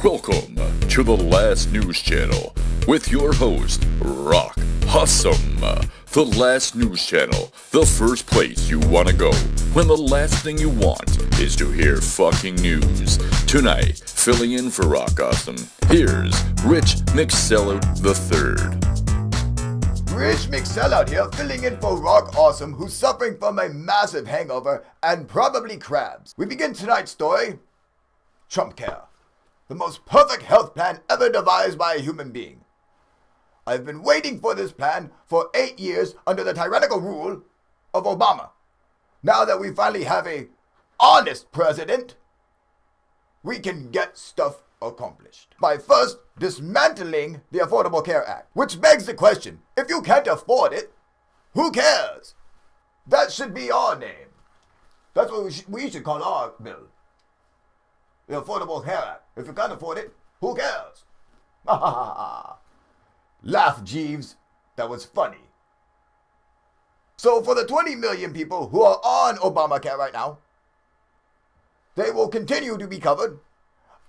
Welcome to the Last News Channel with your host, Rock Awesome. The Last News Channel, the first place you want to go when the last thing you want is to hear fucking news. Tonight, filling in for Rock Awesome, here's Rich McSellout III. Rich McSellout here, filling in for Rock Awesome, who's suffering from a massive hangover and probably crabs. We begin tonight's story, Trump Care, the most perfect health plan ever devised by a human being. I've been waiting for this plan for 8 years under the tyrannical rule of Obama. Now that we finally have a honest president, we can get stuff accomplished by first dismantling the Affordable Care Act, which begs the question, if you can't afford it, who cares? That should be our name. That's what we should call our bill. The Affordable Care Act. If you can't afford it, who cares? Ha ha ha ha. Laugh, Jeeves. That was funny. So for the 20 million people who are on Obamacare right now, they will continue to be covered,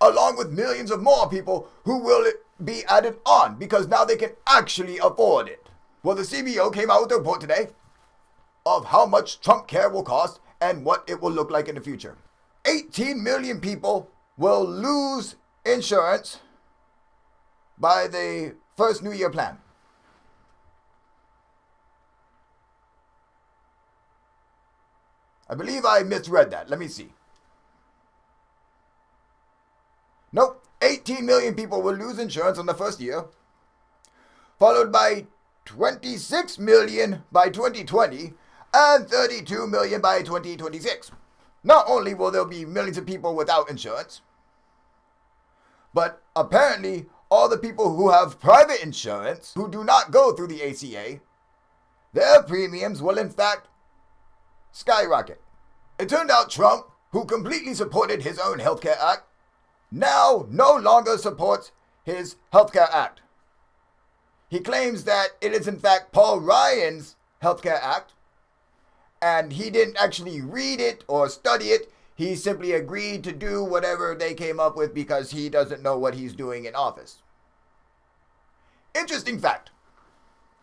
along with millions of more people who will be added on because now they can actually afford it. Well, the CBO came out with a report today of how much Trump Care will cost and what it will look like in the future. 18 million people will lose insurance by the first New Year plan. I believe I misread that. Let me see. Nope. 18 million people will lose insurance on the first year, followed by 26 million by 2020 and 32 million by 2026. Not only will there be millions of people without insurance, but apparently all the people who have private insurance, who do not go through the ACA, their premiums will in fact skyrocket. It turned out Trump, who completely supported his own Healthcare Act, now no longer supports his Healthcare Act. He claims that it is in fact Paul Ryan's Healthcare Act, and he didn't actually read it or study it. He simply agreed to do whatever they came up with because he doesn't know what he's doing in office. Interesting fact.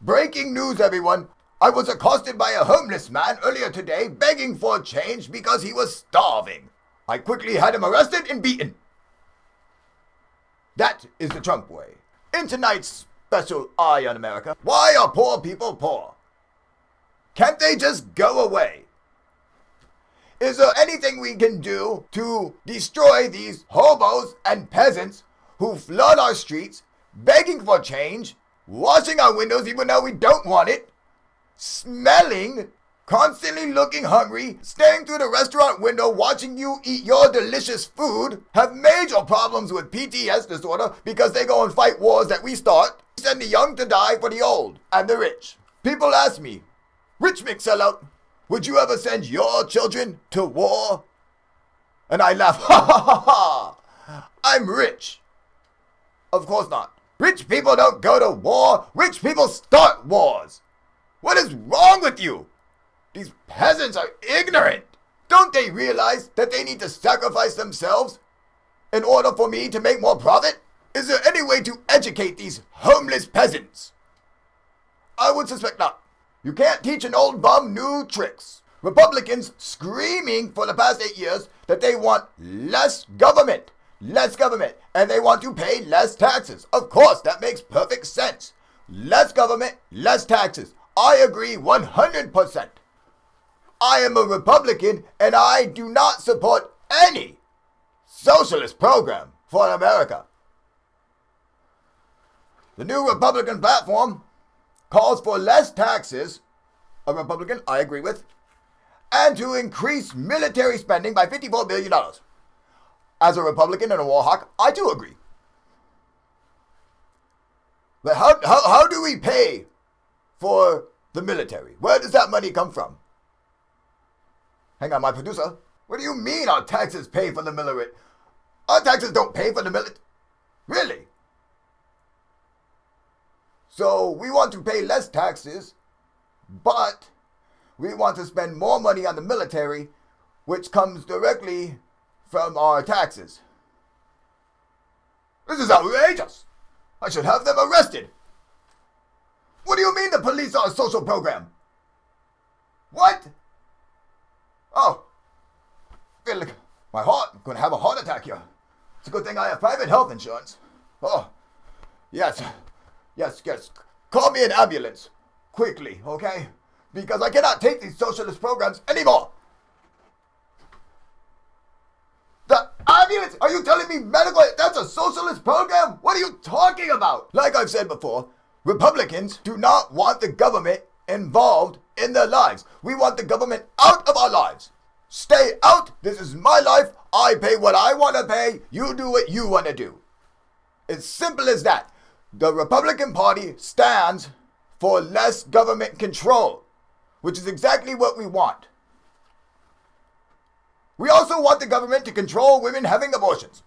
Breaking news, everyone. I was accosted by a homeless man earlier today begging for change because he was starving. I quickly had him arrested and beaten. That is the Trump way. In tonight's special Eye on America, why are poor people poor? Can't they just go away? Is there anything we can do to destroy these hobos and peasants who flood our streets, begging for change, washing our windows even though we don't want it, smelling, constantly looking hungry, staring through the restaurant window watching you eat your delicious food, have major problems with PTS disorder because they go and fight wars that we start, send the young to die for the old and the rich. People ask me, Rich McSellout, would you ever send your children to war? And I laugh, ha ha ha ha, I'm rich. Of course not. Rich people don't go to war, rich people start wars. What is wrong with you? These peasants are ignorant. Don't they realize that they need to sacrifice themselves in order for me to make more profit? Is there any way to educate these homeless peasants? I would suspect not. You can't teach an old bum new tricks. Republicans screaming for the past 8 years that they want less government, and they want to pay less taxes. Of course, that makes perfect sense. Less government, less taxes. I agree 100%. I am a Republican and I do not support any socialist program for America. The new Republican platform calls for less taxes, a Republican I agree with, and to increase military spending by $54 billion. As a Republican and a war hawk, I do agree. But how do we pay for the military? Where does that money come from? Hang on, my producer. What do you mean our taxes pay for the military? Our taxes don't pay for the military. Really? So we want to pay less taxes, but we want to spend more money on the military, which comes directly from our taxes. This is outrageous. I should have them arrested. What do you mean the police are a social program? What? Oh. I feel like my heart. I'm going to have a heart attack here. It's a good thing I have private health insurance. Oh. Yes. Yes. Call me an ambulance. Quickly, okay? Because I cannot take these socialist programs anymore. The ambulance? Are you telling me medical? That's a socialist program? What are you talking about? Like I've said before, Republicans do not want the government involved in their lives. We want the government out of our lives. Stay out. This is my life. I pay what I want to pay. You do what you want to do. It's simple as that. The Republican Party stands for less government control, which is exactly what we want. We also want the government to control women having abortions.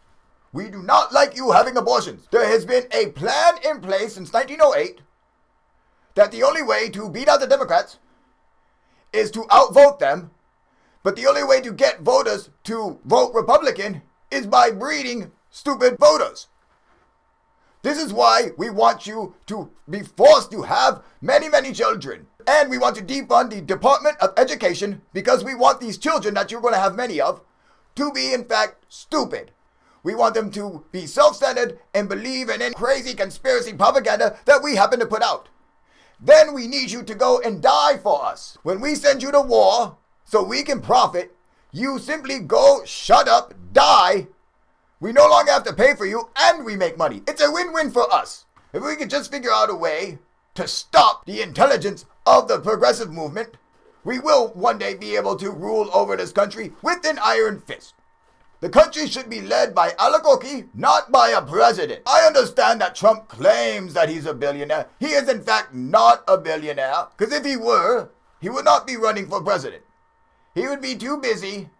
We do not like you having abortions. There has been a plan in place since 1908 that the only way to beat out the Democrats is to outvote them, but the only way to get voters to vote Republican is by breeding stupid voters. This is why we want you to be forced to have many, many children. And we want to defund the Department of Education because we want these children that you're going to have many of to be, in fact, stupid. We want them to be self-centered and believe in any crazy conspiracy propaganda that we happen to put out. Then we need you to go and die for us. When we send you to war so we can profit, you simply go, shut up, die. We no longer have to pay for you, and we make money. It's a win-win for us. If we could just figure out a way to stop the intelligence of the progressive movement, we will one day be able to rule over this country with an iron fist. The country should be led by oligarchy, not by a president. I understand that Trump claims that he's a billionaire. He is in fact not a billionaire, because if he were, he would not be running for president. He would be too busy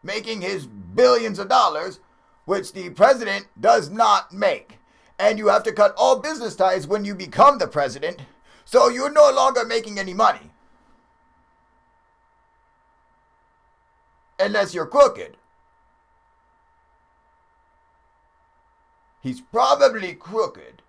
making his billions of dollars, which the president does not make. And you have to cut all business ties when you become the president, so you're no longer making any money. Unless you're crooked. He's probably crooked.